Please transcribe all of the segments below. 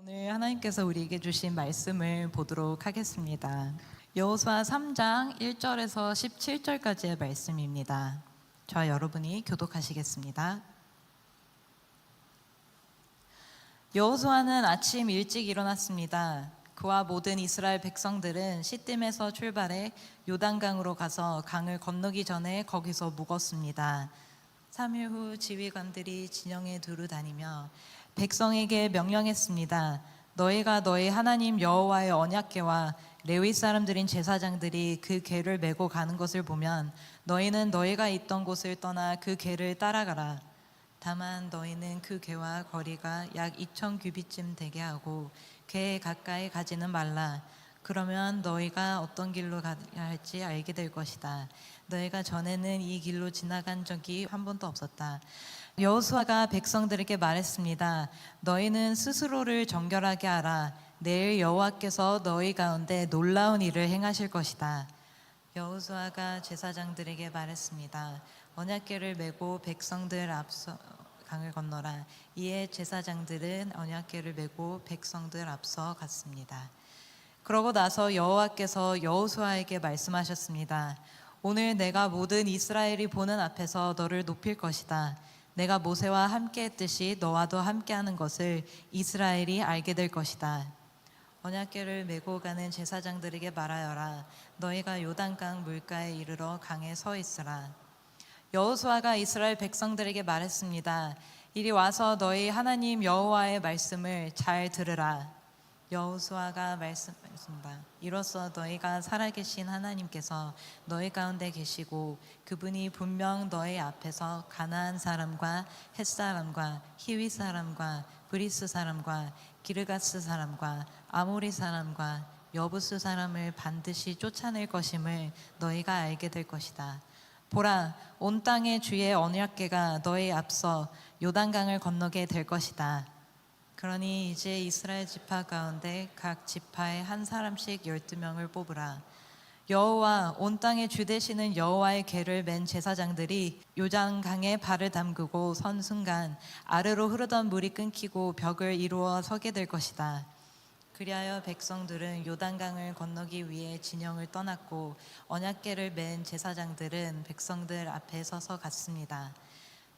오늘 하나님께서 우리에게 주신 말씀을 보도록 하겠습니다. 여호수아 3장 1절에서 17절까지의 말씀입니다. 저와 여러분이 교독하시겠습니다. 여호수아는 아침 일찍 일어났습니다. 그와 모든 이스라엘 백성들은 시딤에서 출발해 요단강으로 가서 강을 건너기 전에 거기서 묵었습니다. 3일 후 지휘관들이 진영에 두루 다니며 백성에게 명령했습니다. 너희가 너희 하나님 여호와의 언약궤와 레위 사람들인 제사장들이 그 궤를 메고 가는 것을 보면 너희는 너희가 있던 곳을 떠나 그 궤를 따라가라. 다만 너희는 그 궤와 거리가 약 2,000 규빗쯤 되게 하고 궤에 가까이 가지는 말라. 그러면 너희가 어떤 길로 가야 할지 알게 될 것이다. 너희가 전에는 이 길로 지나간 적이 한 번도 없었다. 여호수아가 백성들에게 말했습니다. 너희는 스스로를 정결하게 하라. 내일 여호와께서 너희 가운데 놀라운 일을 행하실 것이다. 여호수아가 제사장들에게 말했습니다. 언약궤를 메고 백성들 앞서 강을 건너라. 이에 제사장들은 언약궤를 메고 백성들 앞서 갔습니다. 그러고 나서 여호와께서 여호수아에게 말씀하셨습니다. 오늘 내가 모든 이스라엘이 보는 앞에서 너를 높일 것이다. 내가 모세와 함께 했듯이 너와도 함께하는 것을 이스라엘이 알게 될 것이다. 언약궤를 메고 가는 제사장들에게 말하여라. 너희가 요단강 물가에 이르러 강에 서 있으라. 여호수아가 이스라엘 백성들에게 말했습니다. 이리 와서 너희 하나님 여호와의 말씀을 잘 들으라. 여호수아가 말씀하셨습니다. 이로써 너희가 살아계신 하나님께서 너희 가운데 계시고 그분이 분명 너희 앞에서 가나안 사람과 헷 사람과 히위 사람과 브리스 사람과 기르가스 사람과 아모리 사람과 여부스 사람을 반드시 쫓아낼 것임을 너희가 알게 될 것이다. 보라, 온 땅의 주의 언약궤가 너희 앞서 요단강을 건너게 될 것이다. 그러니 이제 이스라엘 지파 가운데 각 지파에 한 사람씩 12명을 뽑으라. 여호와 온 땅의 주 되시는 여호와의 궤를 맨 제사장들이 요단강에 발을 담그고 선 순간 아래로 흐르던 물이 끊기고 벽을 이루어 서게 될 것이다. 그리하여 백성들은 요단강을 건너기 위해 진영을 떠났고 언약궤를 맨 제사장들은 백성들 앞에 서서 갔습니다.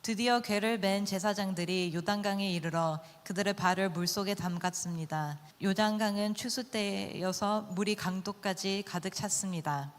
드디어 궤를 맨 제사장들이 요단강에 이르러 그들의 발을 물속에 담갔습니다. 요단강은 추수 때여서 물이 강도까지 가득 찼습니다.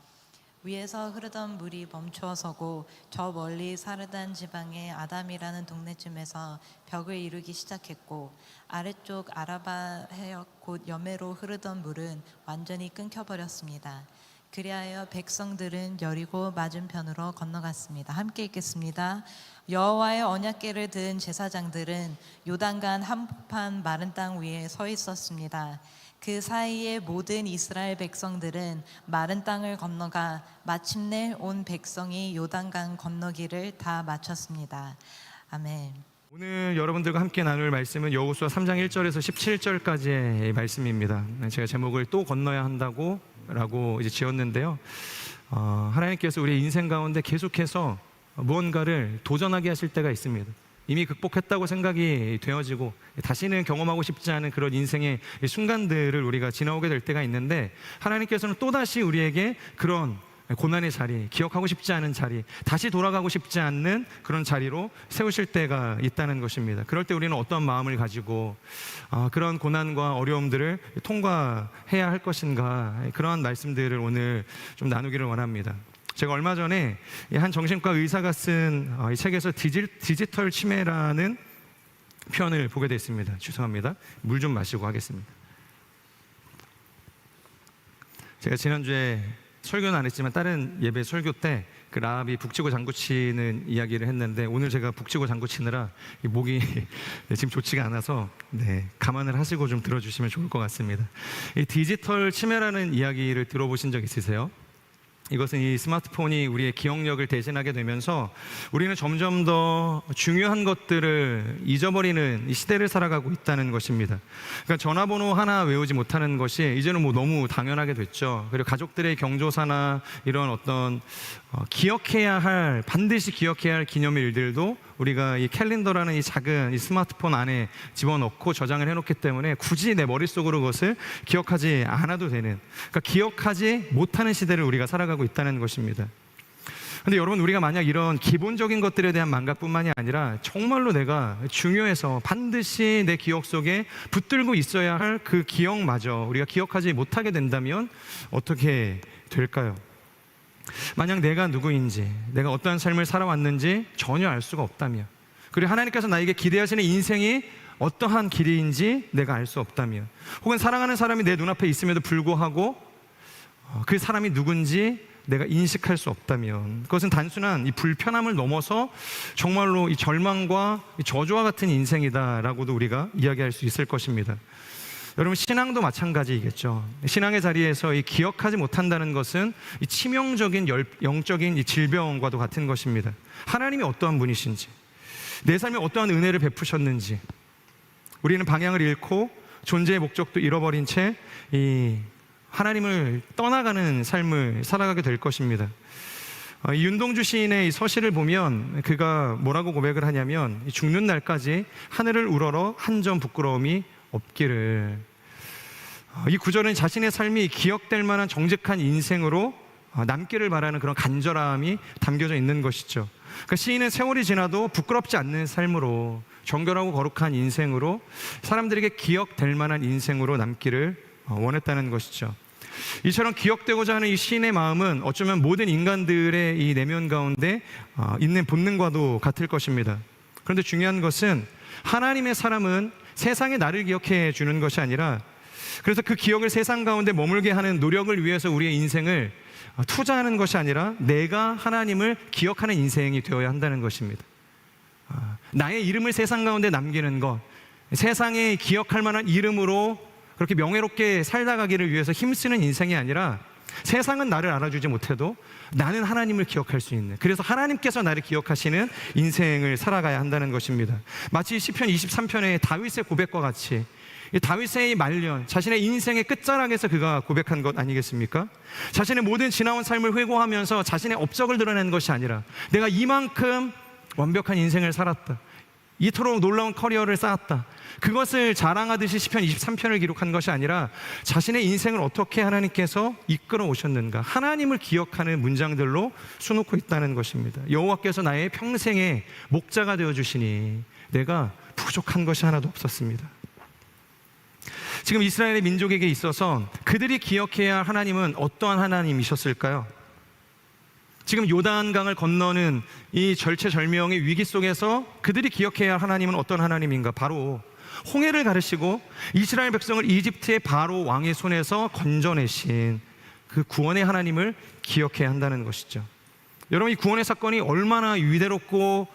위에서 흐르던 물이 멈추어 서고 저 멀리 사르단 지방의 아담이라는 동네쯤에서 벽을 이루기 시작했고 아래쪽 아라바 해역 곧 여매로 흐르던 물은 완전히 끊겨버렸습니다. 그리하여 백성들은 여리고 맞은편으로 건너갔습니다. 함께 읽겠습니다. 여호와의 언약궤를 든 제사장들은 요단강 한복판 마른 땅 위에 서 있었습니다. 그 사이에 모든 이스라엘 백성들은 마른 땅을 건너가 마침내 온 백성이 요단강 건너기를 다 마쳤습니다. 아멘. 오늘 여러분들과 함께 나눌 말씀은 여호수아 3장 1절에서 17절까지의 말씀입니다. 제가 제목을 또 건너야 한다고 라고 이제 지었는데요. 하나님께서 우리 인생 가운데 계속해서 무언가를 도전하게 하실 때가 있습니다. 이미 극복했다고 생각이 되어지고 다시는 경험하고 싶지 않은 그런 인생의 순간들을 우리가 지나오게 될 때가 있는데 하나님께서는 또다시 우리에게 그런 고난의 자리, 기억하고 싶지 않은 자리, 다시 돌아가고 싶지 않는 그런 자리로 세우실 때가 있다는 것입니다. 그럴 때 우리는 어떤 마음을 가지고 그런 고난과 어려움들을 통과해야 할 것인가, 그러한 말씀들을 오늘 좀 나누기를 원합니다. 제가 얼마 전에 한 정신과 의사가 쓴 이 책에서 디지털 치매라는 표현을 보게 됐습니다. 죄송합니다. 물 좀 마시고 하겠습니다. 제가 지난주에 설교는 안 했지만 다른 예배 설교 때 그 라합이 북치고 장구치는 이야기를 했는데 오늘 제가 북치고 장구치느라 목이 지금 좋지가 않아서 감안을 하시고 좀 들어주시면 좋을 것 같습니다. 이 디지털 치매라는 이야기를 들어보신 적 있으세요? 이것은 이 스마트폰이 우리의 기억력을 대신하게 되면서 우리는 점점 더 중요한 것들을 잊어버리는 이 시대를 살아가고 있다는 것입니다. 그러니까 전화번호 하나 외우지 못하는 것이 이제는 뭐 너무 당연하게 됐죠. 그리고 가족들의 경조사나 이런 어떤 반드시 기억해야 할 기념일들도 우리가 이 캘린더라는 이 작은 이 스마트폰 안에 집어넣고 저장을 해놓기 때문에 굳이 내 머릿속으로 그것을 기억하지 않아도 되는, 그러니까 기억하지 못하는 시대를 우리가 살아가고 있다는 것입니다. 근데 여러분, 우리가 만약 이런 기본적인 것들에 대한 망각뿐만이 아니라 정말로 내가 중요해서 반드시 내 기억 속에 붙들고 있어야 할 그 기억마저 우리가 기억하지 못하게 된다면 어떻게 될까요? 만약 내가 누구인지, 내가 어떠한 삶을 살아왔는지 전혀 알 수가 없다면, 그리고 하나님께서 나에게 기대하시는 인생이 어떠한 길인지 내가 알 수 없다면, 혹은 사랑하는 사람이 내 눈앞에 있음에도 불구하고 그 사람이 누군지 내가 인식할 수 없다면, 그것은 단순한 이 불편함을 넘어서 정말로 이 절망과 이 저주와 같은 인생이다라고도 우리가 이야기할 수 있을 것입니다. 여러분, 신앙도 마찬가지이겠죠. 신앙의 자리에서 이 기억하지 못한다는 것은 이 치명적인 영적인 이 질병과도 같은 것입니다. 하나님이 어떠한 분이신지, 내 삶에 어떠한 은혜를 베푸셨는지, 우리는 방향을 잃고 존재의 목적도 잃어버린 채 이 하나님을 떠나가는 삶을 살아가게 될 것입니다. 이 윤동주 시인의 이 서시를 보면 그가 뭐라고 고백을 하냐면, 죽는 날까지 하늘을 우러러 한 점 부끄러움이 없기를. 이 구절은 자신의 삶이 기억될 만한 정직한 인생으로 남기를 바라는 그런 간절함이 담겨져 있는 것이죠. 그러니까 시인은 세월이 지나도 부끄럽지 않는 삶으로, 정결하고 거룩한 인생으로, 사람들에게 기억될 만한 인생으로 남기를 원했다는 것이죠. 이처럼 기억되고자 하는 이 시인의 마음은 어쩌면 모든 인간들의 이 내면 가운데 있는 본능과도 같을 것입니다. 그런데 중요한 것은 하나님의 사람은 세상에 나를 기억해 주는 것이 아니라, 그래서 그 기억을 세상 가운데 머물게 하는 노력을 위해서 우리의 인생을 투자하는 것이 아니라 내가 하나님을 기억하는 인생이 되어야 한다는 것입니다. 나의 이름을 세상 가운데 남기는 것, 세상에 기억할 만한 이름으로 그렇게 명예롭게 살다 가기를 위해서 힘쓰는 인생이 아니라, 세상은 나를 알아주지 못해도 나는 하나님을 기억할 수 있는, 그래서 하나님께서 나를 기억하시는 인생을 살아가야 한다는 것입니다. 마치 시편 23편의 다윗의 고백과 같이, 이 다윗의 말년, 자신의 인생의 끝자락에서 그가 고백한 것 아니겠습니까? 자신의 모든 지나온 삶을 회고하면서 자신의 업적을 드러낸 것이 아니라, 내가 이만큼 완벽한 인생을 살았다, 이토록 놀라운 커리어를 쌓았다, 그것을 자랑하듯이 시편 23편을 기록한 것이 아니라, 자신의 인생을 어떻게 하나님께서 이끌어 오셨는가, 하나님을 기억하는 문장들로 수놓고 있다는 것입니다. 여호와께서 나의 평생의 목자가 되어주시니 내가 부족한 것이 하나도 없었습니다. 지금 이스라엘의 민족에게 있어서 그들이 기억해야 할 하나님은 어떠한 하나님이셨을까요? 지금 요단강을 건너는 이 절체절명의 위기 속에서 그들이 기억해야 할 하나님은 어떤 하나님인가? 바로 홍해를 가르시고 이스라엘 백성을 이집트의 바로 왕의 손에서 건져내신 그 구원의 하나님을 기억해야 한다는 것이죠. 여러분, 이 구원의 사건이 얼마나 위대롭고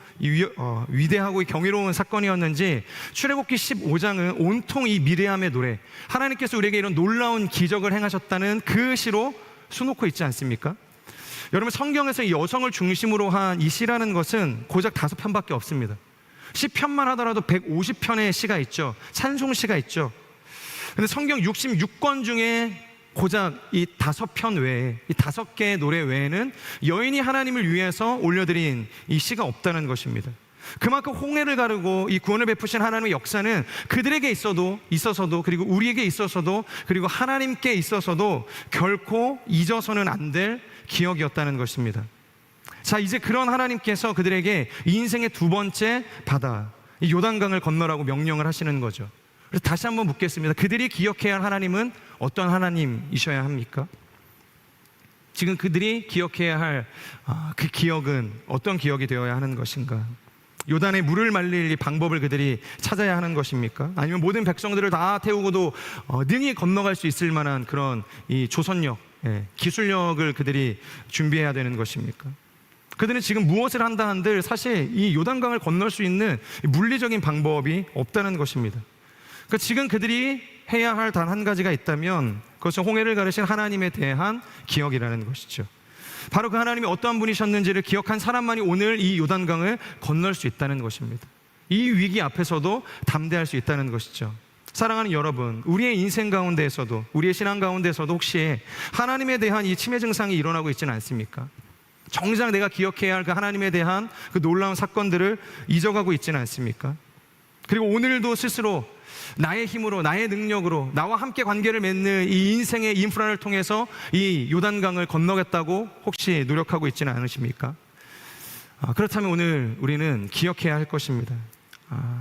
위대하고 경이로운 사건이었는지 출애굽기 15장은 온통 이 미리암의 노래, 하나님께서 우리에게 이런 놀라운 기적을 행하셨다는 그 시로 수놓고 있지 않습니까? 여러분, 성경에서 이 여성을 중심으로 한 이 시라는 것은 고작 5편밖에 없습니다. 시편만 하더라도 150편의 시가 있죠. 찬송시가 있죠. 근데 성경 66권 중에 고작 이 5편 외에, 이 5개의 노래 외에는 여인이 하나님을 위해서 올려드린 이 시가 없다는 것입니다. 그만큼 홍해를 가르고 이 구원을 베푸신 하나님의 역사는 그들에게 있어서도, 그리고 우리에게 있어서도, 그리고 하나님께 있어서도 결코 잊어서는 안 될 기억이었다는 것입니다. 자, 이제 그런 하나님께서 그들에게 인생의 두 번째 바다, 이 요단강을 건너라고 명령을 하시는 거죠. 그래서 다시 한번 묻겠습니다. 그들이 기억해야 할 하나님은 어떤 하나님이셔야 합니까? 지금 그들이 기억해야 할 그 기억은 어떤 기억이 되어야 하는 것인가? 요단에 물을 말릴 이 방법을 그들이 찾아야 하는 것입니까? 아니면 모든 백성들을 다 태우고도 능히 건너갈 수 있을 만한 그런 이 조선력, 기술력을 그들이 준비해야 되는 것입니까? 그들은 지금 무엇을 한다 한들 사실 이 요단강을 건널 수 있는 물리적인 방법이 없다는 것입니다. 그러니까 지금 그들이 해야 할 단 한 가지가 있다면 그것은 홍해를 가르신 하나님에 대한 기억이라는 것이죠. 바로 그 하나님이 어떠한 분이셨는지를 기억한 사람만이 오늘 이 요단강을 건널 수 있다는 것입니다. 이 위기 앞에서도 담대할 수 있다는 것이죠. 사랑하는 여러분, 우리의 인생 가운데에서도, 우리의 신앙 가운데에서도 혹시 하나님에 대한 이 치매 증상이 일어나고 있지는 않습니까? 정작 내가 기억해야 할 그 하나님에 대한 그 놀라운 사건들을 잊어가고 있지는 않습니까? 그리고 오늘도 스스로 나의 힘으로, 나의 능력으로 나와 함께 관계를 맺는 이 인생의 인프라를 통해서 이 요단강을 건너겠다고 혹시 노력하고 있지는 않으십니까? 그렇다면 오늘 우리는 기억해야 할 것입니다.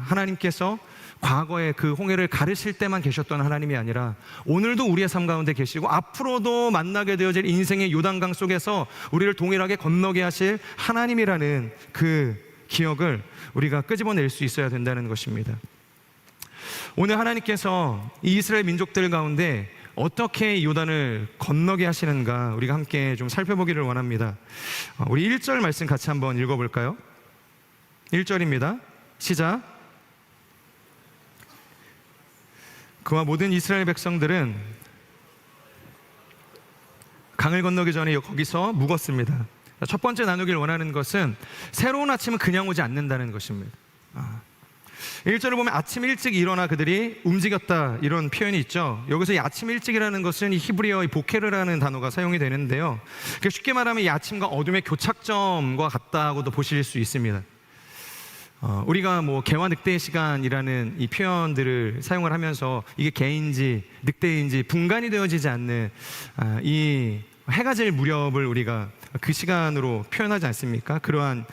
하나님께서 과거에 그 홍해를 가르실 때만 계셨던 하나님이 아니라 오늘도 우리의 삶 가운데 계시고 앞으로도 만나게 되어질 인생의 요단강 속에서 우리를 동일하게 건너게 하실 하나님이라는 그 기억을 우리가 끄집어낼 수 있어야 된다는 것입니다. 오늘 하나님께서 이 이스라엘 민족들 가운데 어떻게 요단을 건너게 하시는가 우리가 함께 좀 살펴보기를 원합니다. 우리 1절 말씀 같이 한번 읽어볼까요? 1절입니다. 시작. 그와 모든 이스라엘 백성들은 강을 건너기 전에 거기서 묵었습니다. 첫 번째 나누길 원하는 것은 새로운 아침은 그냥 오지 않는다는 것입니다. 1절을 보면 아침 일찍 일어나 그들이 움직였다 이런 표현이 있죠. 여기서 이 아침 일찍이라는 것은 이 히브리어 이 보케르라는 단어가 사용이 되는데요. 쉽게 말하면 이 아침과 어둠의 교착점과 같다고도 보실 수 있습니다. 우리가 뭐 개와 늑대의 시간이라는 이 표현들을 사용을 하면서 이게 개인지 늑대인지 분간이 되어지지 않는 이 해가 질 무렵을 우리가 그 시간으로 표현하지 않습니까? 그러한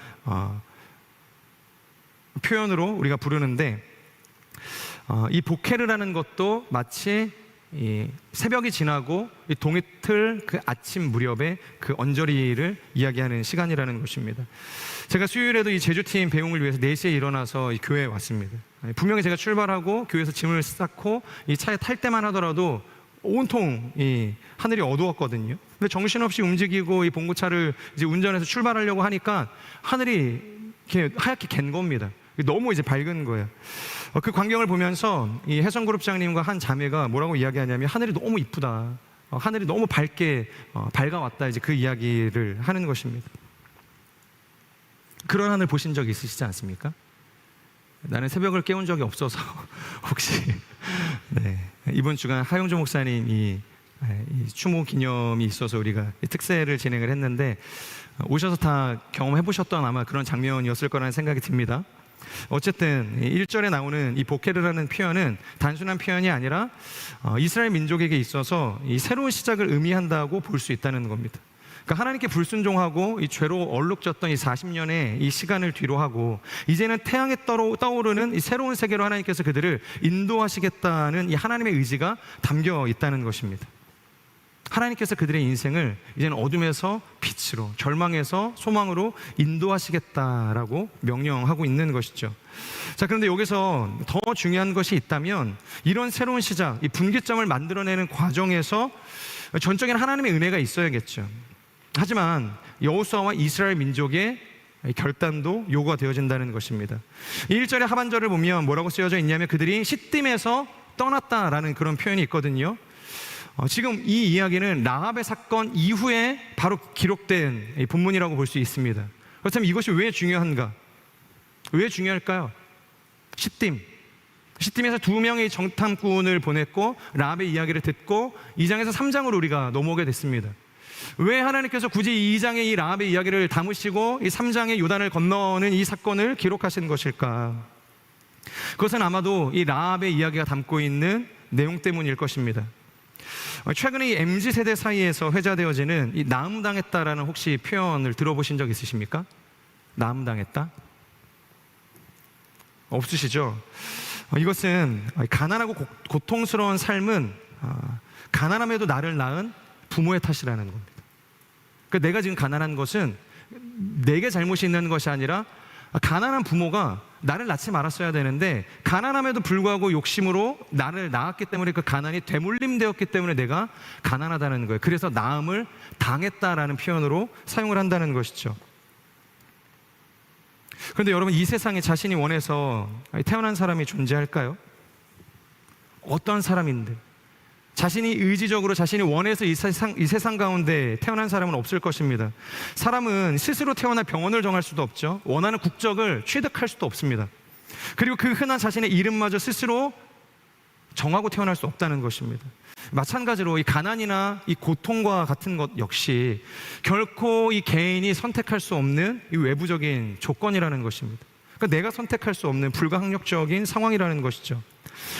표현으로 우리가 부르는데 이 보케르라는 것도 마치 이 새벽이 지나고 이 동이틀 그 아침 무렵의 그 언저리를 이야기하는 시간이라는 것입니다. 제가 수요일에도 이 제주팀 배웅을 위해서 4시에 일어나서 이 교회에 왔습니다. 분명히 제가 출발하고 교회에서 짐을 쌓고 이 차에 탈 때만 하더라도 온통 이 하늘이 어두웠거든요. 근데 정신없이 움직이고 이 봉고차를 이제 운전해서 출발하려고 하니까 하늘이 이렇게 하얗게 갠 겁니다. 너무 이제 밝은 거예요. 그 광경을 보면서 이 해성그룹장님과 한 자매가 뭐라고 이야기하냐면 하늘이 너무 이쁘다. 하늘이 너무 밝게 밝아왔다. 이제 그 이야기를 하는 것입니다. 그런 하늘 보신 적 있으시지 않습니까? 나는 새벽을 깨운 적이 없어서 혹시 네, 이번 주간 하영조 목사님이 이 추모 기념이 있어서 우리가 이 특세를 진행을 했는데 오셔서 다 경험해 보셨던 아마 그런 장면이었을 거라는 생각이 듭니다. 어쨌든 1절에 나오는 이 보케르라는 표현은 단순한 표현이 아니라 이스라엘 민족에게 있어서 이 새로운 시작을 의미한다고 볼 수 있다는 겁니다. 그러니까 하나님께 불순종하고 이 죄로 얼룩졌던 이 40년의 이 시간을 뒤로하고 이제는 태양에 떠오르는 이 새로운 세계로 하나님께서 그들을 인도하시겠다는 이 하나님의 의지가 담겨 있다는 것입니다. 하나님께서 그들의 인생을 이제는 어둠에서 빛으로, 절망에서 소망으로 인도하시겠다라고 명령하고 있는 것이죠. 자, 그런데 여기서 더 중요한 것이 있다면 이런 새로운 시작, 이 분기점을 만들어내는 과정에서 전적인 하나님의 은혜가 있어야겠죠. 하지만 여호수아와 이스라엘 민족의 결단도 요구가 되어진다는 것입니다. 1절의 하반절을 보면 뭐라고 쓰여져 있냐면 그들이 시딤에서 떠났다라는 그런 표현이 있거든요. 지금 이 이야기는 라합의 사건 이후에 바로 기록된 본문이라고 볼 수 있습니다. 그렇다면 이것이 왜 중요한가? 왜 중요할까요? 시딤에서 2명의 정탐꾼을 보냈고 라합의 이야기를 듣고 2장에서 3장으로 우리가 넘어오게 됐습니다. 왜 하나님께서 굳이 2장의 이 라합의 이야기를 담으시고 이 3장의 요단을 건너는 이 사건을 기록하신 것일까? 그것은 아마도 이 라합의 이야기가 담고 있는 내용 때문일 것입니다. 최근에 이 MZ세대 사이에서 회자되어지는 이 나음당했다라는 혹시 표현을 들어보신 적 있으십니까? 나음당했다? 없으시죠? 이것은 가난하고 고통스러운 삶은 가난함에도 나를 낳은 부모의 탓이라는 겁니다. 그러니까 내가 지금 가난한 것은 내게 잘못이 있는 것이 아니라 가난한 부모가 나를 낳지 말았어야 되는데 가난함에도 불구하고 욕심으로 나를 낳았기 때문에 그 가난이 되물림되었기 때문에 내가 가난하다는 거예요. 그래서 나음을 당했다라는 표현으로 사용을 한다는 것이죠. 그런데 여러분, 이 세상에 자신이 원해서 태어난 사람이 존재할까요? 어떤 사람인데 자신이 의지적으로 자신이 원해서 이 세상 가운데 태어난 사람은 없을 것입니다. 사람은 스스로 태어나 병원을 정할 수도 없죠. 원하는 국적을 취득할 수도 없습니다. 그리고 그 흔한 자신의 이름마저 스스로 정하고 태어날 수 없다는 것입니다. 마찬가지로 이 가난이나 이 고통과 같은 것 역시 결코 이 개인이 선택할 수 없는 이 외부적인 조건이라는 것입니다. 그러니까 내가 선택할 수 없는 불가항력적인 상황이라는 것이죠.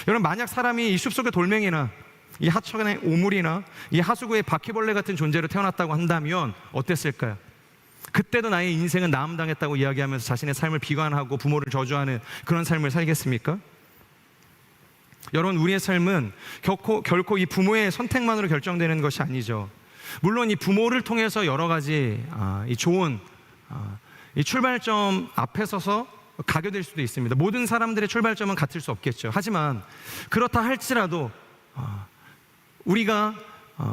여러분, 만약 사람이 이 숲속의 돌멩이나 이 하천의 오물이나 이 하수구의 바퀴벌레 같은 존재로 태어났다고 한다면 어땠을까요? 그때도 나의 인생은 나음당했다고 이야기하면서 자신의 삶을 비관하고 부모를 저주하는 그런 삶을 살겠습니까? 여러분, 우리의 삶은 결코 이 부모의 선택만으로 결정되는 것이 아니죠. 물론 이 부모를 통해서 여러 가지 이 좋은 이 출발점 앞에 서서 가게 될 수도 있습니다. 모든 사람들의 출발점은 같을 수 없겠죠. 하지만 그렇다 할지라도 우리가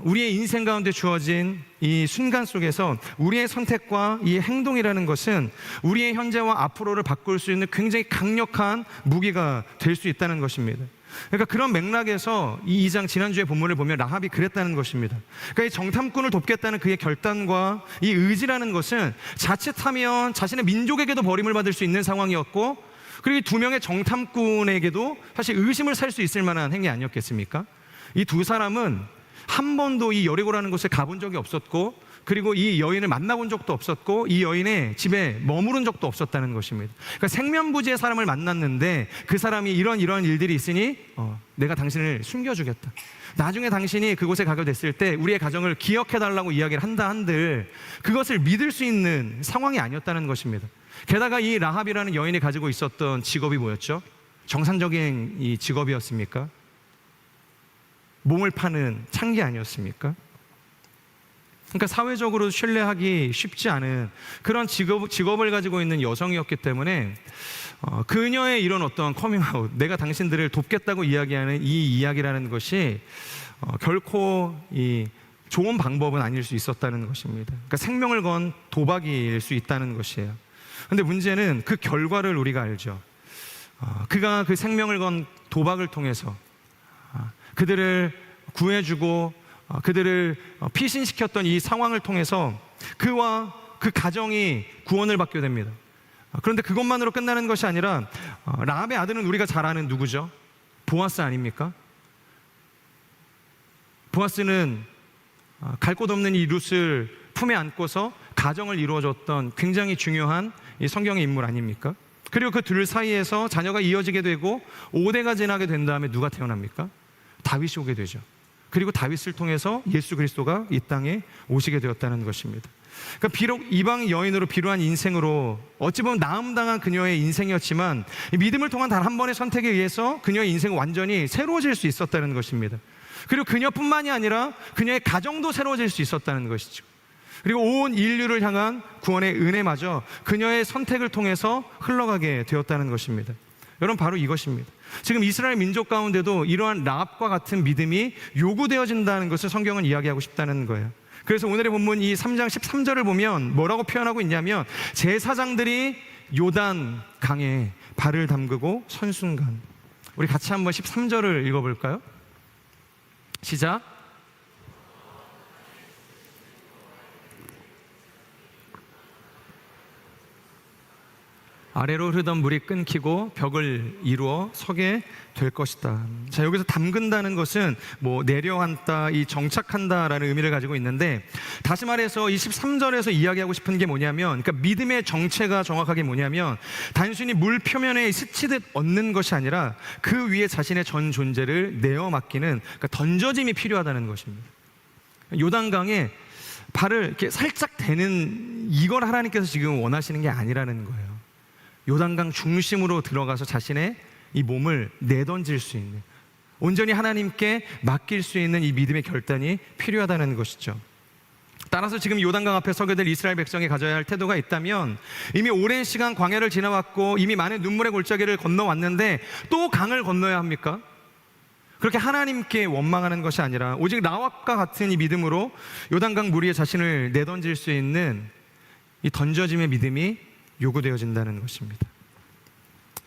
우리의 인생 가운데 주어진 이 순간 속에서 우리의 선택과 이 행동이라는 것은 우리의 현재와 앞으로를 바꿀 수 있는 굉장히 강력한 무기가 될 수 있다는 것입니다. 그러니까 그런 맥락에서 이 2장 지난주에 본문을 보면 라합이 그랬다는 것입니다. 그러니까 이 정탐꾼을 돕겠다는 그의 결단과 이 의지라는 것은 자칫하면 자신의 민족에게도 버림을 받을 수 있는 상황이었고, 그리고 이 두 명의 정탐꾼에게도 사실 의심을 살 수 있을 만한 행위 아니었겠습니까? 이 두 사람은 한 번도 이 여리고라는 곳에 가본 적이 없었고, 그리고 이 여인을 만나본 적도 없었고, 이 여인의 집에 머무른 적도 없었다는 것입니다. 그러니까 생면부지의 사람을 만났는데 그 사람이 이런 일들이 있으니 내가 당신을 숨겨주겠다, 나중에 당신이 그곳에 가게 됐을 때 우리의 가정을 기억해달라고 이야기를 한다 한들 그것을 믿을 수 있는 상황이 아니었다는 것입니다. 게다가 이 라합이라는 여인이 가지고 있었던 직업이 뭐였죠? 정상적인 이 직업이었습니까? 몸을 파는 창기 아니었습니까? 그러니까 사회적으로 신뢰하기 쉽지 않은 그런 직업을 가지고 있는 여성이었기 때문에 그녀의 이런 어떤 커밍아웃, 내가 당신들을 돕겠다고 이야기하는 이 이야기라는 것이 결코 이 좋은 방법은 아닐 수 있었다는 것입니다. 그러니까 생명을 건 도박일 수 있다는 것이에요. 그런데 문제는 그 결과를 우리가 알죠. 그가 그 생명을 건 도박을 통해서 그들을 구해주고 그들을 피신시켰던 이 상황을 통해서 그와 그 가정이 구원을 받게 됩니다. 그런데 그것만으로 끝나는 것이 아니라 라합의 아들은 우리가 잘 아는 누구죠? 보아스 아닙니까? 보아스는 갈 곳 없는 이 룻을 품에 안고서 가정을 이루어줬던 굉장히 중요한 이 성경의 인물 아닙니까? 그리고 그 둘 사이에서 자녀가 이어지게 되고 5대가 지나게 된 다음에 누가 태어납니까? 다윗이 오게 되죠. 그리고 다윗을 통해서 예수 그리스도가 이 땅에 오시게 되었다는 것입니다. 그러니까 비록 이방 여인으로 비루한 인생으로 어찌 보면 나음당한 그녀의 인생이었지만 이 믿음을 통한 단 한 번의 선택에 의해서 그녀의 인생은 완전히 새로워질 수 있었다는 것입니다. 그리고 그녀뿐만이 아니라 그녀의 가정도 새로워질 수 있었다는 것이죠. 그리고 온 인류를 향한 구원의 은혜마저 그녀의 선택을 통해서 흘러가게 되었다는 것입니다. 여러분, 바로 이것입니다. 지금 이스라엘 민족 가운데도 이러한 라합과 같은 믿음이 요구되어진다는 것을 성경은 이야기하고 싶다는 거예요. 그래서 오늘의 본문 이 3장 13절을 보면 뭐라고 표현하고 있냐면, 제사장들이 요단 강에 발을 담그고 선 순간, 우리 같이 한번 13절을 읽어볼까요? 시작. 아래로 흐르던 물이 끊기고 벽을 이루어 서게 될 것이다. 자, 여기서 담근다는 것은 뭐 내려앉다, 이 정착한다라는 의미를 가지고 있는데, 다시 말해서 이 13절에서 이야기하고 싶은 게 뭐냐면, 그러니까 믿음의 정체가 정확하게 뭐냐면 단순히 물 표면에 스치듯 얹는 것이 아니라 그 위에 자신의 전 존재를 내어 맡기는, 그러니까 던져짐이 필요하다는 것입니다. 요단강에 발을 이렇게 살짝 대는 이걸 하나님께서 지금 원하시는 게 아니라는 거예요. 요단강 중심으로 들어가서 자신의 이 몸을 내던질 수 있는, 온전히 하나님께 맡길 수 있는 이 믿음의 결단이 필요하다는 것이죠. 따라서 지금 요단강 앞에 서게 될 이스라엘 백성이 가져야 할 태도가 있다면, 이미 오랜 시간 광야를 지나왔고 이미 많은 눈물의 골짜기를 건너왔는데 또 강을 건너야 합니까? 그렇게 하나님께 원망하는 것이 아니라 오직 라합과 같은 이 믿음으로 요단강 물 위에 자신을 내던질 수 있는 이 던져짐의 믿음이 요구되어진다는 것입니다.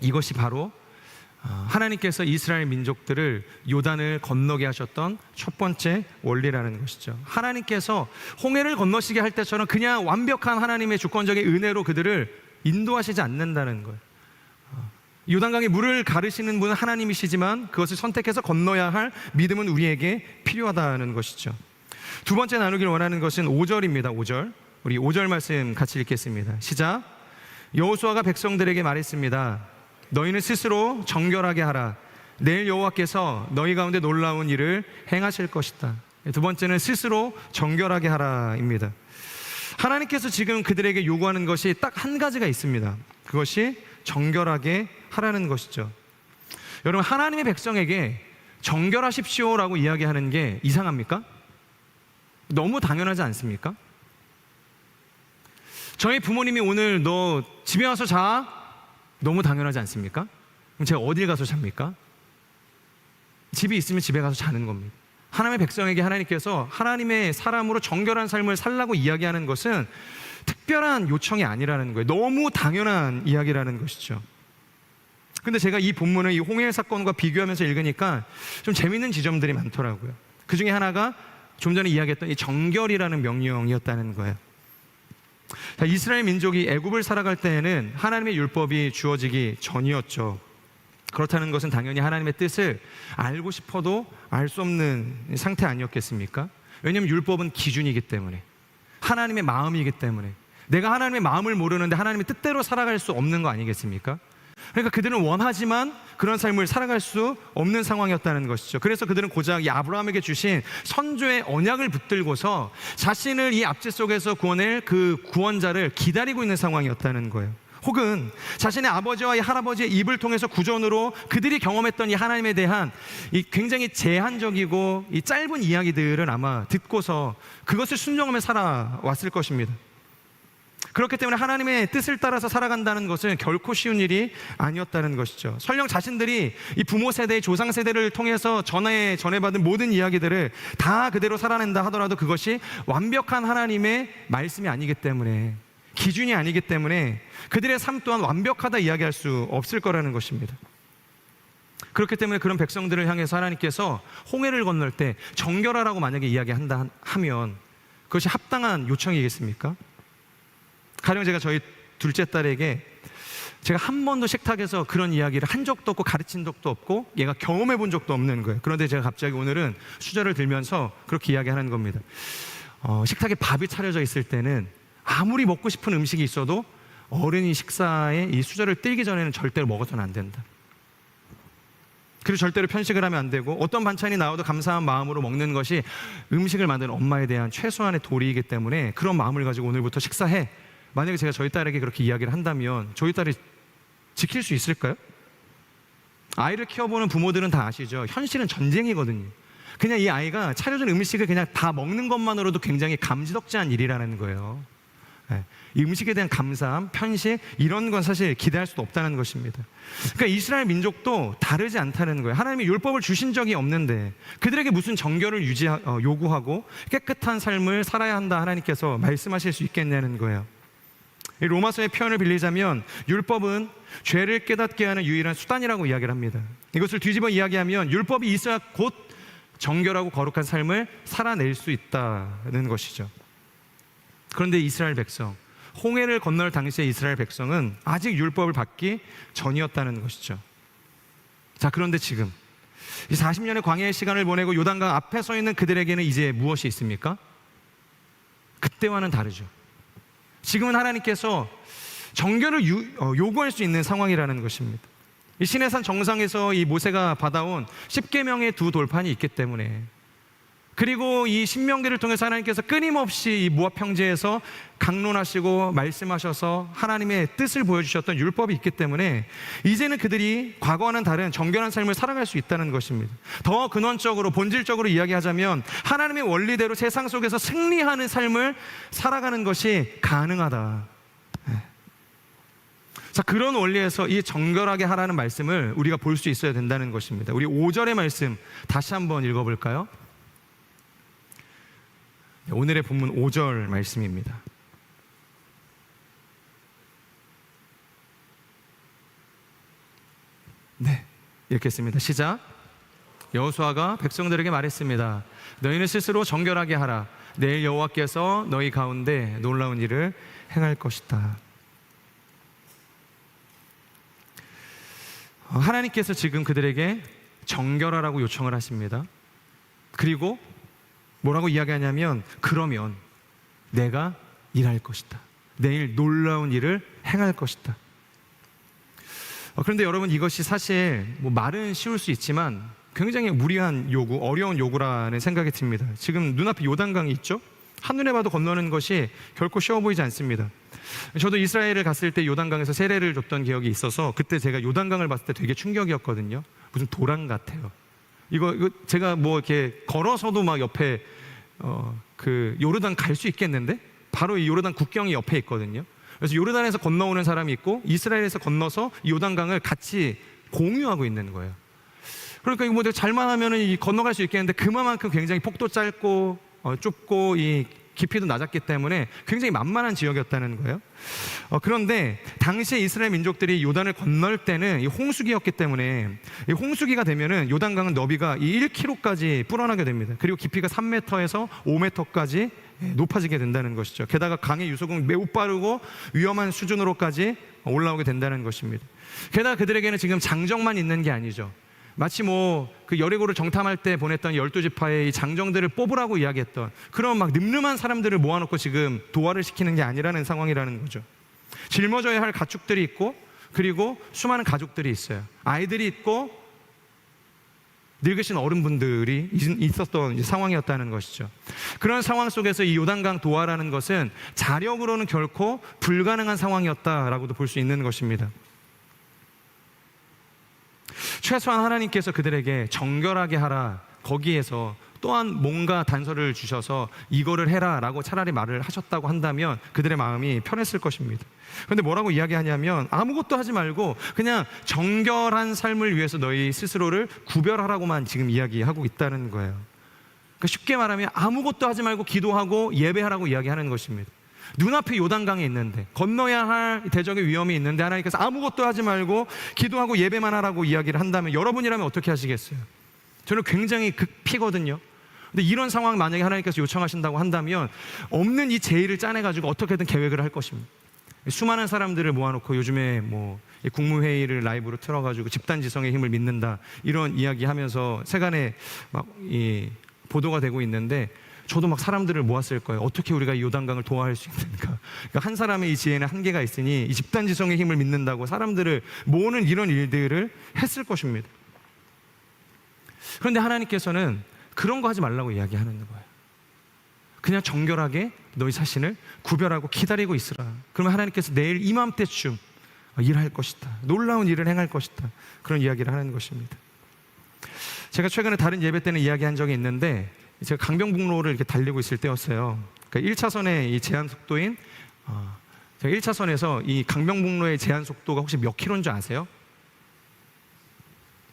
이것이 바로 하나님께서 이스라엘 민족들을 요단을 건너게 하셨던 첫 번째 원리라는 것이죠. 하나님께서 홍해를 건너시게 할 때처럼 그냥 완벽한 하나님의 주권적인 은혜로 그들을 인도하시지 않는다는 거예요. 요단강에 물을 가르시는 분은 하나님이시지만 그것을 선택해서 건너야 할 믿음은 우리에게 필요하다는 것이죠. 두 번째 나누길 원하는 것은 5절입니다. 5절. 우리 5절 말씀 같이 읽겠습니다. 시작. 여호수아가 백성들에게 말했습니다. 너희는 스스로 정결하게 하라. 내일 여호와께서 너희 가운데 놀라운 일을 행하실 것이다. 두 번째는 스스로 정결하게 하라입니다. 하나님께서 지금 그들에게 요구하는 것이 딱 한 가지가 있습니다. 그것이 정결하게 하라는 것이죠. 여러분, 하나님의 백성에게 정결하십시오라고 이야기하는 게 이상합니까? 너무 당연하지 않습니까? 저희 부모님이 오늘 너 집에 와서 자, 너무 당연하지 않습니까? 그럼 제가 어딜 가서 잡니까? 집이 있으면 집에 가서 자는 겁니다. 하나님의 백성에게 하나님께서 하나님의 사람으로 정결한 삶을 살라고 이야기하는 것은 특별한 요청이 아니라는 거예요. 너무 당연한 이야기라는 것이죠. 근데 제가 이 본문을 이 홍해 사건과 비교하면서 읽으니까 좀 재밌는 지점들이 많더라고요. 그 중에 하나가 좀 전에 이야기했던 이 정결이라는 명령이었다는 거예요. 자, 이스라엘 민족이 애굽을 살아갈 때에는 하나님의 율법이 주어지기 전이었죠. 그렇다는 것은 당연히 하나님의 뜻을 알고 싶어도 알 수 없는 상태 아니었겠습니까? 왜냐하면 율법은 기준이기 때문에, 하나님의 마음이기 때문에, 내가 하나님의 마음을 모르는데 하나님의 뜻대로 살아갈 수 없는 거 아니겠습니까? 그러니까 그들은 원하지만 그런 삶을 살아갈 수 없는 상황이었다는 것이죠. 그래서 그들은 고작 이 아브라함에게 주신 선조의 언약을 붙들고서 자신을 이 압제 속에서 구원할 그 구원자를 기다리고 있는 상황이었다는 거예요. 혹은 자신의 아버지와 이 할아버지의 입을 통해서 구전으로 그들이 경험했던 이 하나님에 대한 이 굉장히 제한적이고 이 짧은 이야기들을 아마 듣고서 그것을 순종하며 살아왔을 것입니다. 그렇기 때문에 하나님의 뜻을 따라서 살아간다는 것은 결코 쉬운 일이 아니었다는 것이죠. 설령 자신들이 이 부모 세대, 조상 세대를 통해서 전해받은 모든 이야기들을 다 그대로 살아낸다 하더라도 그것이 완벽한 하나님의 말씀이 아니기 때문에, 기준이 아니기 때문에 그들의 삶 또한 완벽하다 이야기할 수 없을 거라는 것입니다. 그렇기 때문에 그런 백성들을 향해서 하나님께서 홍해를 건널 때 정결하라고 만약에 이야기한다 하면 그것이 합당한 요청이겠습니까? 가령 제가 저희 둘째 딸에게 제가 한 번도 식탁에서 그런 이야기를 한 적도 없고 가르친 적도 없고 얘가 경험해 본 적도 없는 거예요. 그런데 제가 갑자기 오늘은 수저를 들면서 그렇게 이야기하는 겁니다. 식탁에 밥이 차려져 있을 때는 아무리 먹고 싶은 음식이 있어도 어른이 식사에 이 수저를 뜰기 전에는 절대로 먹어서는 안 된다. 그리고 절대로 편식을 하면 안 되고 어떤 반찬이 나와도 감사한 마음으로 먹는 것이 음식을 만드는 엄마에 대한 최소한의 도리이기 때문에 그런 마음을 가지고 오늘부터 식사해. 만약에 제가 저희 딸에게 그렇게 이야기를 한다면 저희 딸이 지킬 수 있을까요? 아이를 키워보는 부모들은 다 아시죠? 현실은 전쟁이거든요. 그냥 이 아이가 차려준 음식을 그냥 다 먹는 것만으로도 굉장히 감지덕지한 일이라는 거예요. 이 음식에 대한 감사함, 편식 이런 건 사실 기대할 수도 없다는 것입니다. 그러니까 이스라엘 민족도 다르지 않다는 거예요. 하나님이 율법을 주신 적이 없는데 그들에게 무슨 정결을 요구하고 깨끗한 삶을 살아야 한다 하나님께서 말씀하실 수 있겠냐는 거예요. 이 로마서의 표현을 빌리자면 율법은 죄를 깨닫게 하는 유일한 수단이라고 이야기를 합니다. 이것을 뒤집어 이야기하면 율법이 있어야 곧 정결하고 거룩한 삶을 살아낼 수 있다는 것이죠. 그런데 이스라엘 백성, 홍해를 건널 당시의 이스라엘 백성은 아직 율법을 받기 전이었다는 것이죠. 자, 그런데 지금 이 40년의 광야의 시간을 보내고 요단강 앞에 서 있는 그들에게는 이제 무엇이 있습니까? 그때와는 다르죠. 지금은 하나님께서 정결을 요구할 수 있는 상황이라는 것입니다. 이 시내산 정상에서 이 모세가 받아온 10계명의 두 돌판이 있기 때문에, 그리고 이 신명기를 통해서 하나님께서 끊임없이 이 모압 평지에서 강론하시고 말씀하셔서 하나님의 뜻을 보여주셨던 율법이 있기 때문에 이제는 그들이 과거와는 다른 정결한 삶을 살아갈 수 있다는 것입니다. 더 근원적으로 본질적으로 이야기하자면 하나님의 원리대로 세상 속에서 승리하는 삶을 살아가는 것이 가능하다. 자, 그런 원리에서 이 정결하게 하라는 말씀을 우리가 볼 수 있어야 된다는 것입니다. 우리 5절의 말씀 다시 한번 읽어볼까요? 오늘의 본문 5절 말씀입니다. 네, 읽겠습니다. 시작. 여호수아가 백성들에게 말했습니다. 너희는 스스로 정결하게 하라. 내일 여호와께서 너희 가운데 놀라운 일을 행할 것이다. 하나님께서 지금 그들에게 정결하라고 요청을 하십니다. 그리고 뭐라고 이야기하냐면 그러면 내가 일할 것이다. 내일 놀라운 일을 행할 것이다. 그런데 여러분, 이것이 사실 말은 쉬울 수 있지만 굉장히 무리한 요구, 어려운 요구라는 생각이 듭니다. 지금 눈앞에 요단강이 있죠? 한눈에 봐도 건너는 것이 결코 쉬워 보이지 않습니다. 저도 이스라엘을 갔을 때 요단강에서 세례를 줬던 기억이 있어서 그때 제가 요단강을 봤을 때 되게 충격이었거든요. 무슨 도랑 같아요. 이거 제가 이렇게 걸어서도 막 옆에 그 요르단 갈 수 있겠는데 바로 이 요르단 국경이 옆에 있거든요. 그래서 요르단에서 건너오는 사람이 있고 이스라엘에서 건너서 이 요단강을 같이 공유하고 있는 거예요. 그러니까 이거 잘만 하면은 이 건너갈 수 있겠는데 그만큼 굉장히 폭도 짧고 좁고 이 깊이도 낮았기 때문에 굉장히 만만한 지역이었다는 거예요. 그런데 당시에 이스라엘 민족들이 요단을 건널 때는 이 홍수기였기 때문에 이 홍수기가 되면은 요단강은 너비가 이 1km까지 불어나게 됩니다. 그리고 깊이가 3m에서 5m까지 높아지게 된다는 것이죠. 게다가 강의 유속은 매우 빠르고 위험한 수준으로까지 올라오게 된다는 것입니다. 게다가 그들에게는 지금 장정만 있는 게 아니죠. 마치 그 여리고를 정탐할 때 보냈던 12지파의 이 장정들을 뽑으라고 이야기했던 그런 막 늠름한 사람들을 모아놓고 지금 도활을 시키는 게 아니라는 상황이라는 거죠. 짊어져야 할 가축들이 있고 그리고 수많은 가족들이 있어요. 아이들이 있고 늙으신 어른분들이 있었던 상황이었다는 것이죠. 그런 상황 속에서 이 요단강 도활하는 것은 자력으로는 결코 불가능한 상황이었다라고도 볼 수 있는 것입니다. 최소한 하나님께서 그들에게 정결하게 하라, 거기에서 또한 뭔가 단서를 주셔서 이거를 해라 라고 차라리 말을 하셨다고 한다면 그들의 마음이 편했을 것입니다. 그런데 뭐라고 이야기하냐면 아무것도 하지 말고 그냥 정결한 삶을 위해서 너희 스스로를 구별하라고만 지금 이야기하고 있다는 거예요. 그러니까 쉽게 말하면 아무것도 하지 말고 기도하고 예배하라고 이야기하는 것입니다. 눈앞에 요단강이 있는데 건너야 할 대적의 위험이 있는데 하나님께서 아무것도 하지 말고 기도하고 예배만 하라고 이야기를 한다면 여러분이라면 어떻게 하시겠어요? 저는 굉장히 극피거든요. 근데 이런 상황 만약에 하나님께서 요청하신다고 한다면 없는 이 제의를 짜내가지고 어떻게든 계획을 할 것입니다. 수많은 사람들을 모아놓고 요즘에 국무회의를 라이브로 틀어가지고 집단지성의 힘을 믿는다 이런 이야기하면서 세간에 막 보도가 되고 있는데 저도 막 사람들을 모았을 거예요. 어떻게 우리가 이 요단강을 도와할 수 있는가. 그러니까 한 사람의 이 지혜는 한계가 있으니 이 집단지성의 힘을 믿는다고 사람들을 모으는 이런 일들을 했을 것입니다. 그런데 하나님께서는 그런 거 하지 말라고 이야기하는 거예요. 그냥 정결하게 너희 자신을 구별하고 기다리고 있으라. 그러면 하나님께서 내일 이맘때쯤 일할 것이다. 놀라운 일을 행할 것이다. 그런 이야기를 하는 것입니다. 제가 최근에 다른 예배 때는 이야기한 적이 있는데 제가 강변북로를 이렇게 달리고 있을 때였어요. 그러니까 1차선의 이 제한 속도인 제가 1차선에서 이 강변북로의 제한 속도가 혹시 몇 킬로인 줄 아세요?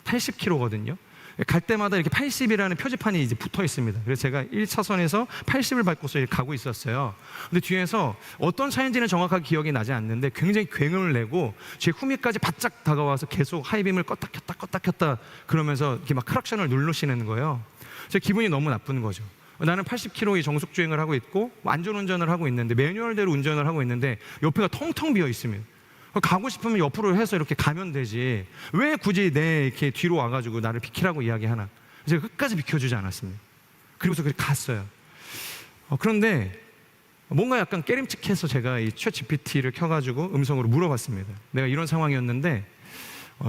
80km거든요. 갈 때마다 이렇게 80이라는 표지판이 이제 붙어 있습니다. 그래서 제가 1차선에서 80을 밟고서 이렇게 가고 있었어요. 근데 뒤에서 어떤 차인지는 정확하게 기억이 나지 않는데 굉장히 굉음을 내고 제 후미까지 바짝 다가와서 계속 하이빔을 껐다 켰다 그러면서 이렇게 막 크락션을 누르시는 거예요. 제 기분이 너무 나쁜 거죠. 나는 80km의 정속 주행을 하고 있고 안전운전을 하고 있는데 매뉴얼대로 운전을 하고 있는데 옆에가 텅텅 비어 있습니다. 가고 싶으면 옆으로 해서 이렇게 가면 되지 왜 굳이 내 이렇게 뒤로 와가지고 나를 비키라고 이야기하나. 제가 끝까지 비켜주지 않았습니다. 그리고서 그렇게 갔어요. 그런데 뭔가 약간 깨림칙해서 제가 이 챗 GPT를 켜가지고 음성으로 물어봤습니다. 내가 이런 상황이었는데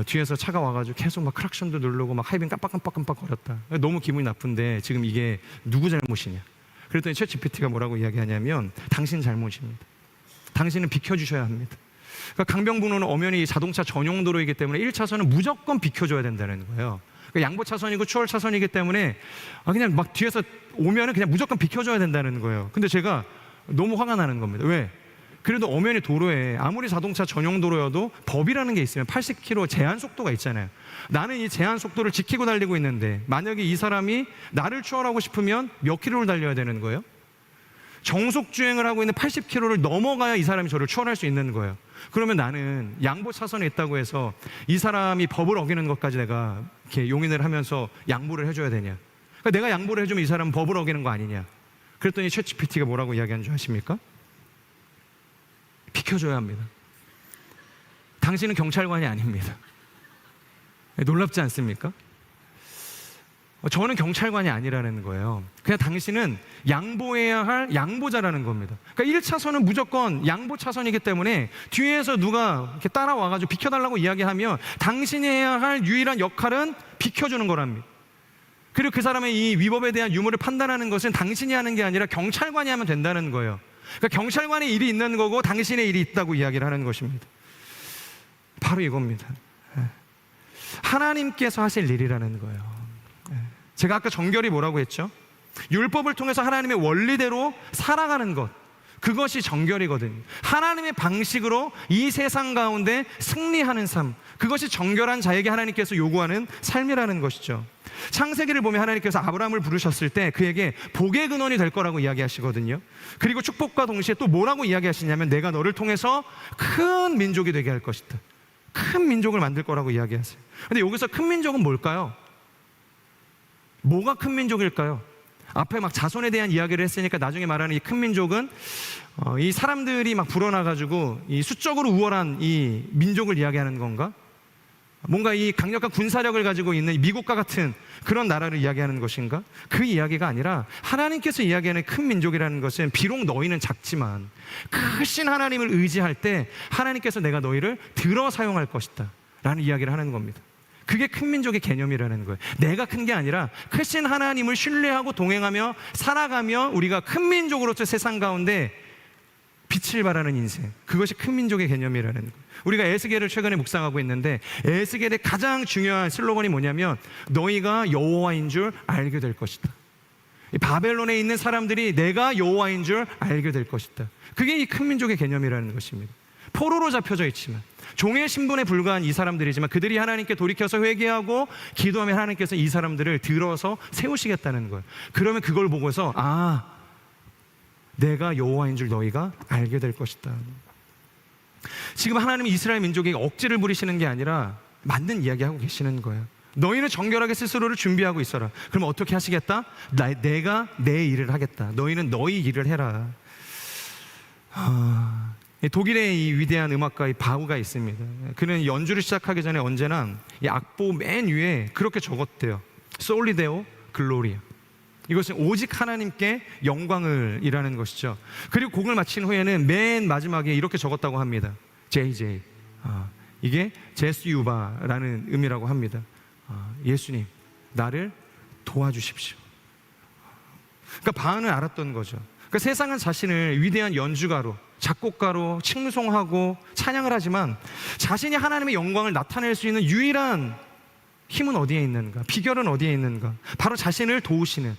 뒤에서 차가 와가지고 계속 막 크락션도 누르고 막 하이빔 깜빡깜빡 거렸다. 너무 기분이 나쁜데 지금 이게 누구 잘못이냐. 그랬더니 챗 GPT가 뭐라고 이야기하냐면 당신 잘못입니다. 당신은 비켜주셔야 합니다. 그러니까 강변북로는 엄연히 자동차 전용 도로이기 때문에 1차선은 무조건 비켜줘야 된다는 거예요. 그러니까 양보 차선이고 추월 차선이기 때문에 그냥 막 뒤에서 오면은 그냥 무조건 비켜줘야 된다는 거예요. 근데 제가 너무 화가 나는 겁니다. 왜? 그래도 엄연히 도로에 아무리 자동차 전용 도로여도 법이라는 게 있으면 80km 제한 속도가 있잖아요. 나는 이 제한 속도를 지키고 달리고 있는데 만약에 이 사람이 나를 추월하고 싶으면 몇 킬로를 달려야 되는 거예요? 정속 주행을 하고 있는 80km를 넘어가야 이 사람이 저를 추월할 수 있는 거예요. 그러면 나는 양보 차선에 있다고 해서 이 사람이 법을 어기는 것까지 내가 이렇게 용인을 하면서 양보를 해줘야 되냐? 그러니까 내가 양보를 해주면 이 사람은 법을 어기는 거 아니냐? 그랬더니 챗 GPT가 뭐라고 이야기하는 줄 아십니까? 비켜줘야 합니다. 당신은 경찰관이 아닙니다. 놀랍지 않습니까? 저는 경찰관이 아니라는 거예요. 그냥 당신은 양보해야 할 양보자라는 겁니다. 그러니까 1차선은 무조건 양보 차선이기 때문에 뒤에서 누가 이렇게 따라와가지고 비켜달라고 이야기하면 당신이 해야 할 유일한 역할은 비켜주는 거랍니다. 그리고 그 사람의 이 위법에 대한 유무를 판단하는 것은 당신이 하는 게 아니라 경찰관이 하면 된다는 거예요. 그러니까 경찰관의 일이 있는 거고 당신의 일이 있다고 이야기를 하는 것입니다. 바로 이겁니다. 하나님께서 하실 일이라는 거예요. 제가 아까 정결이 뭐라고 했죠? 율법을 통해서 하나님의 원리대로 살아가는 것, 그것이 정결이거든요. 하나님의 방식으로 이 세상 가운데 승리하는 삶, 그것이 정결한 자에게 하나님께서 요구하는 삶이라는 것이죠. 창세기를 보면 하나님께서 아브라함을 부르셨을 때 그에게 복의 근원이 될 거라고 이야기하시거든요. 그리고 축복과 동시에 또 뭐라고 이야기하시냐면 내가 너를 통해서 큰 민족이 되게 할 것이다. 큰 민족을 만들 거라고 이야기하세요. 근데 여기서 큰 민족은 뭘까요? 뭐가 큰 민족일까요? 앞에 막 자손에 대한 이야기를 했으니까 나중에 말하는 이 큰 민족은 이 사람들이 막 불어나가지고 이 수적으로 우월한 이 민족을 이야기하는 건가? 뭔가 이 강력한 군사력을 가지고 있는 미국과 같은 그런 나라를 이야기하는 것인가? 그 이야기가 아니라 하나님께서 이야기하는 큰 민족이라는 것은 비록 너희는 작지만 크신 하나님을 의지할 때 하나님께서 내가 너희를 들어 사용할 것이다 라는 이야기를 하는 겁니다. 그게 큰 민족의 개념이라는 거예요. 내가 큰 게 아니라 크신 하나님을 신뢰하고 동행하며 살아가며 우리가 큰 민족으로서 세상 가운데 빛을 발하는 인생, 그것이 큰 민족의 개념이라는 거예요. 우리가 에스겔을 최근에 묵상하고 있는데 에스겔의 가장 중요한 슬로건이 뭐냐면 너희가 여호와인 줄 알게 될 것이다. 이 바벨론에 있는 사람들이 내가 여호와인 줄 알게 될 것이다. 그게 이 큰 민족의 개념이라는 것입니다. 포로로 잡혀져 있지만 종의 신분에 불과한 이 사람들이지만 그들이 하나님께 돌이켜서 회개하고 기도하면 하나님께서 이 사람들을 들어서 세우시겠다는 거예요. 그러면 그걸 보고서 내가 여호와인 줄 너희가 알게 될 것이다. 지금 하나님이 이스라엘 민족에게 억지를 부리시는 게 아니라 맞는 이야기하고 계시는 거예요. 너희는 정결하게 스스로를 준비하고 있어라. 그럼 어떻게 하시겠다? 내가 내 일을 하겠다. 너희는 너희 일을 해라. 독일의 이 위대한 음악가 이 바우가 있습니다. 그는 연주를 시작하기 전에 언제나 이 악보 맨 위에 그렇게 적었대요. 솔리데오 글로리아. 이것은 오직 하나님께 영광을 이라는 것이죠. 그리고 곡을 마친 후에는 맨 마지막에 이렇게 적었다고 합니다. JJ. 이게 제스유바라는 의미라고 합니다. 예수님, 나를 도와주십시오. 그러니까 바흐는 알았던 거죠. 그러니까 세상은 자신을 위대한 연주가로, 작곡가로 칭송하고 찬양을 하지만 자신이 하나님의 영광을 나타낼 수 있는 유일한 힘은 어디에 있는가? 비결은 어디에 있는가? 바로 자신을 도우시는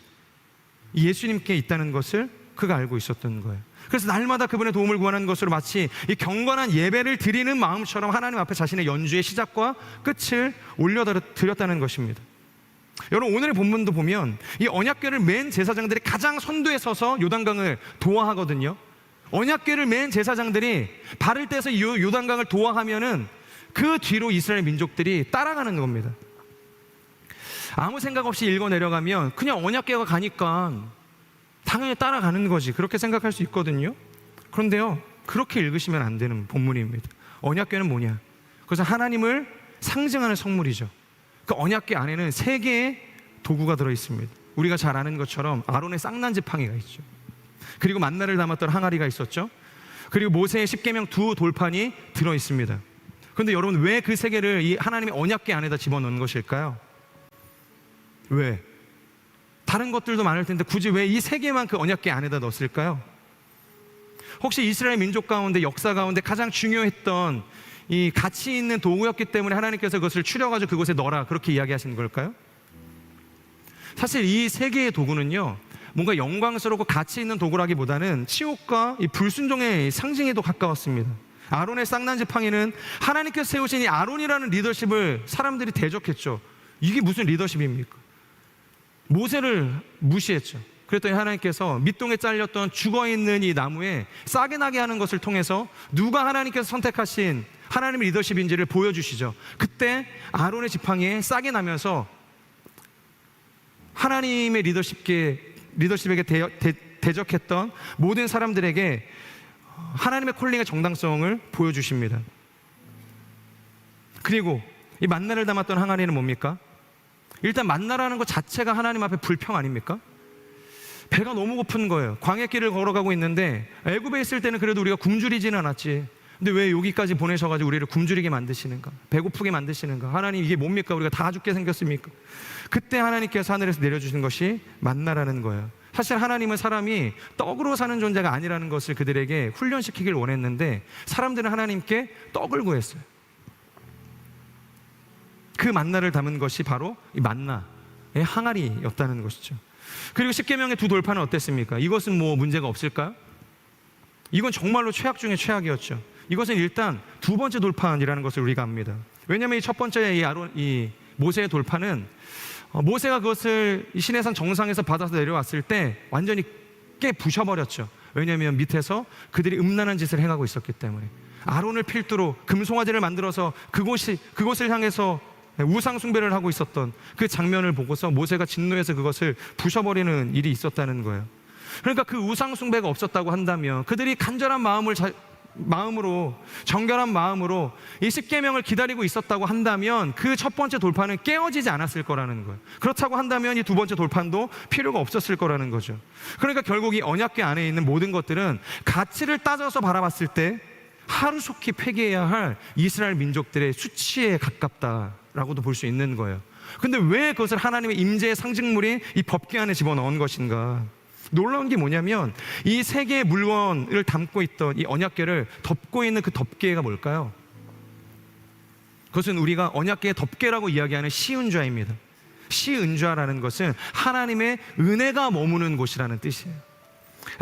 예수님께 있다는 것을 그가 알고 있었던 거예요. 그래서 날마다 그분의 도움을 구하는 것으로 마치 이 경건한 예배를 드리는 마음처럼 하나님 앞에 자신의 연주의 시작과 끝을 올려드렸다는 것입니다. 여러분, 오늘의 본문도 보면 이 언약궤를 맨 제사장들이 가장 선두에 서서 요단강을 도화하거든요. 언약궤를 맨 제사장들이 발을 떼서 요단강을 도화하면은 그 뒤로 이스라엘 민족들이 따라가는 겁니다. 아무 생각 없이 읽어 내려가면 그냥 언약궤가 가니까 당연히 따라가는 거지, 그렇게 생각할 수 있거든요. 그런데요, 그렇게 읽으시면 안 되는 본문입니다. 언약궤는 뭐냐? 그것은 하나님을 상징하는 성물이죠. 그 언약궤 안에는 3개의 도구가 들어 있습니다. 우리가 잘 아는 것처럼 아론의 쌍난지팡이가 있죠. 그리고 만나를 담았던 항아리가 있었죠. 그리고 모세의 십계명 2 돌판이 들어 있습니다. 그런데 여러분, 왜 그 3개를 이 하나님의 언약궤 안에다 집어넣은 것일까요? 왜? 다른 것들도 많을 텐데 굳이 왜 이 3개만 그 언약궤 안에다 넣었을까요? 혹시 이스라엘 민족 가운데, 역사 가운데 가장 중요했던 이 가치 있는 도구였기 때문에 하나님께서 그것을 추려가지고 그곳에 넣어라, 그렇게 이야기하시는 걸까요? 사실 이 3개의 도구는요, 뭔가 영광스럽고 가치 있는 도구라기보다는 치욕과 이 불순종의 상징에도 가까웠습니다. 아론의 쌍난지팡이는 하나님께서 세우신 이 아론이라는 리더십을 사람들이 대적했죠. 이게 무슨 리더십입니까? 모세를 무시했죠. 그랬더니 하나님께서 밑동에 잘렸던 죽어있는 이 나무에 싹이 나게 하는 것을 통해서 누가 하나님께서 선택하신 하나님의 리더십인지를 보여주시죠. 그때 아론의 지팡이에 싹이 나면서 하나님의 리더십에게 대적했던 모든 사람들에게 하나님의 콜링의 정당성을 보여주십니다. 그리고 이 만나를 담았던 항아리는 뭡니까? 일단 만나라는 것 자체가 하나님 앞에 불평 아닙니까? 배가 너무 고픈 거예요. 광야길을 걸어가고 있는데 애굽에 있을 때는 그래도 우리가 굶주리지는 않았지. 근데 왜 여기까지 보내셔가지고 우리를 굶주리게 만드시는가? 배고프게 만드시는가? 하나님 이게 뭡니까? 우리가 다 죽게 생겼습니까? 그때 하나님께서 하늘에서 내려주신 것이 만나라는 거예요. 사실 하나님은 사람이 떡으로 사는 존재가 아니라는 것을 그들에게 훈련시키길 원했는데 사람들은 하나님께 떡을 구했어요. 그 만나를 담은 것이 바로 이 만나의 항아리였다는 것이죠. 그리고 십계명의 두 돌판은 어땠습니까? 이것은 뭐 문제가 없을까요? 이건 정말로 최악 중에 최악이었죠. 이것은 일단 두 번째 돌판이라는 것을 우리가 압니다. 왜냐하면 이 첫 번째 이 모세의 돌판은 모세가 그것을 이 시내산 정상에서 받아서 내려왔을 때 완전히 깨 부셔버렸죠. 왜냐하면 밑에서 그들이 음란한 짓을 행하고 있었기 때문에. 아론을 필두로 금송아지를 만들어서 그곳을 향해서 우상 숭배를 하고 있었던 그 장면을 보고서 모세가 진노해서 그것을 부셔버리는 일이 있었다는 거예요. 그러니까 그 우상 숭배가 없었다고 한다면 그들이 간절한 마음으로 정결한 마음으로 이 십계명을 기다리고 있었다고 한다면 그 첫 번째 돌판은 깨어지지 않았을 거라는 거예요. 그렇다고 한다면 이 두 번째 돌판도 필요가 없었을 거라는 거죠. 그러니까 결국 이 언약궤 안에 있는 모든 것들은 가치를 따져서 바라봤을 때 하루속히 폐기해야 할 이스라엘 민족들의 수치에 가깝다라고도 볼 수 있는 거예요. 근데 왜 그것을 하나님의 임재의 상징물인 이 법궤 안에 집어넣은 것인가? 놀라운 게 뭐냐면 이 세 개의 물건을 담고 있던 이 언약궤를 덮고 있는 그 덮개가 뭘까요? 그것은 우리가 언약궤의 덮개라고 이야기하는 시은좌입니다. 시은좌라는 것은 하나님의 은혜가 머무는 곳이라는 뜻이에요.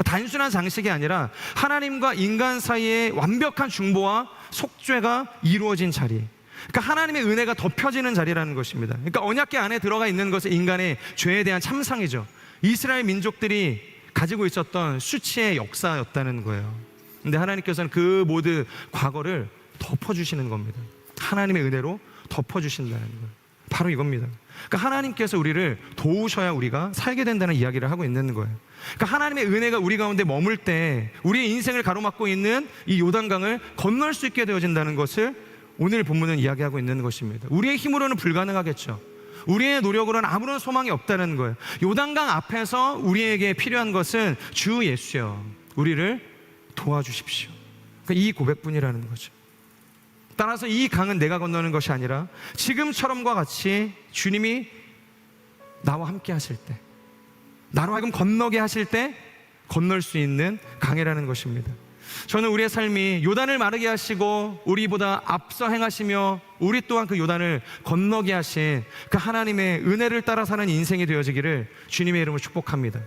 단순한 장식이 아니라 하나님과 인간 사이의 완벽한 중보와 속죄가 이루어진 자리, 그러니까 하나님의 은혜가 덮여지는 자리라는 것입니다. 그러니까 언약궤 안에 들어가 있는 것은 인간의 죄에 대한 참상이죠. 이스라엘 민족들이 가지고 있었던 수치의 역사였다는 거예요. 근데 하나님께서는 그 모든 과거를 덮어주시는 겁니다. 하나님의 은혜로 덮어주신다는 거예요. 바로 이겁니다. 그러니까 하나님께서 우리를 도우셔야 우리가 살게 된다는 이야기를 하고 있는 거예요. 그러니까 하나님의 은혜가 우리 가운데 머물 때 우리의 인생을 가로막고 있는 이 요단강을 건널 수 있게 되어진다는 것을 오늘 본문은 이야기하고 있는 것입니다. 우리의 힘으로는 불가능하겠죠. 우리의 노력으로는 아무런 소망이 없다는 거예요. 요단강 앞에서 우리에게 필요한 것은 주 예수여, 우리를 도와주십시오. 그러니까 이 고백뿐이라는 거죠. 따라서 이 강은 내가 건너는 것이 아니라 지금처럼과 같이 주님이 나와 함께 하실 때, 나로 하여금 건너게 하실 때 건널 수 있는 강이라는 것입니다. 저는 우리의 삶이 요단을 마르게 하시고 우리보다 앞서 행하시며 우리 또한 그 요단을 건너게 하신 그 하나님의 은혜를 따라 사는 인생이 되어지기를 주님의 이름으로 축복합니다.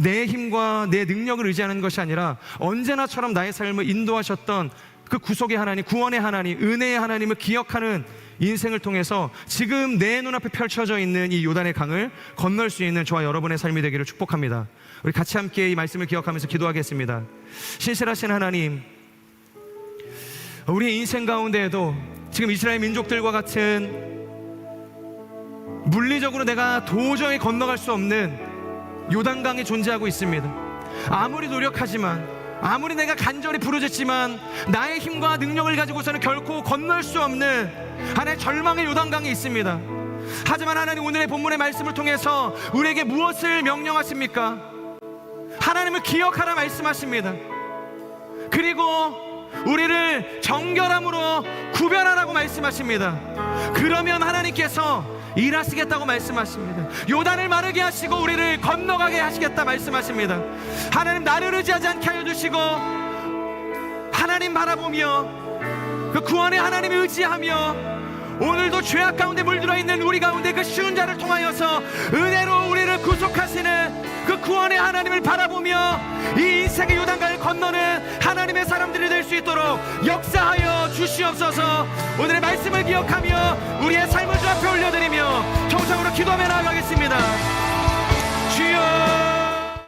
내 힘과 내 능력을 의지하는 것이 아니라 언제나처럼 나의 삶을 인도하셨던 그 구속의 하나님, 구원의 하나님, 은혜의 하나님을 기억하는 인생을 통해서 지금 내 눈앞에 펼쳐져 있는 이 요단의 강을 건널 수 있는 저와 여러분의 삶이 되기를 축복합니다. 우리 같이 함께 이 말씀을 기억하면서 기도하겠습니다. 신실하신 하나님, 우리의 인생 가운데에도 지금 이스라엘 민족들과 같은 물리적으로 내가 도저히 건너갈 수 없는 요단강이 존재하고 있습니다. 아무리 노력하지만, 아무리 내가 간절히 부르짖지만 나의 힘과 능력을 가지고서는 결코 건널 수 없는 하나의 절망의 요단강이 있습니다. 하지만 하나님, 오늘의 본문의 말씀을 통해서 우리에게 무엇을 명령하십니까? 하나님을 기억하라 말씀하십니다. 그리고 우리를 정결함으로 구별하라고 말씀하십니다. 그러면 하나님께서 일하시겠다고 말씀하십니다. 요단을 마르게 하시고 우리를 건너가게 하시겠다 말씀하십니다. 하나님, 나를 의지하지 않게 하여 주시고 하나님 바라보며 그 구원의 하나님을 의지하며 오늘도 죄악 가운데 물들어 있는 우리 가운데 그 쉬운 자를 통하여서 은혜로 우리를 구속하시는 그 구원의 하나님을 바라보며 이 인생의 요단강을 건너는 하나님의 사람들이 될 수 있도록 역사하여 주시옵소서. 오늘의 말씀을 기억하며 우리의 삶을 주 앞에 올려드리며 통성으로 기도하며 나아가겠습니다.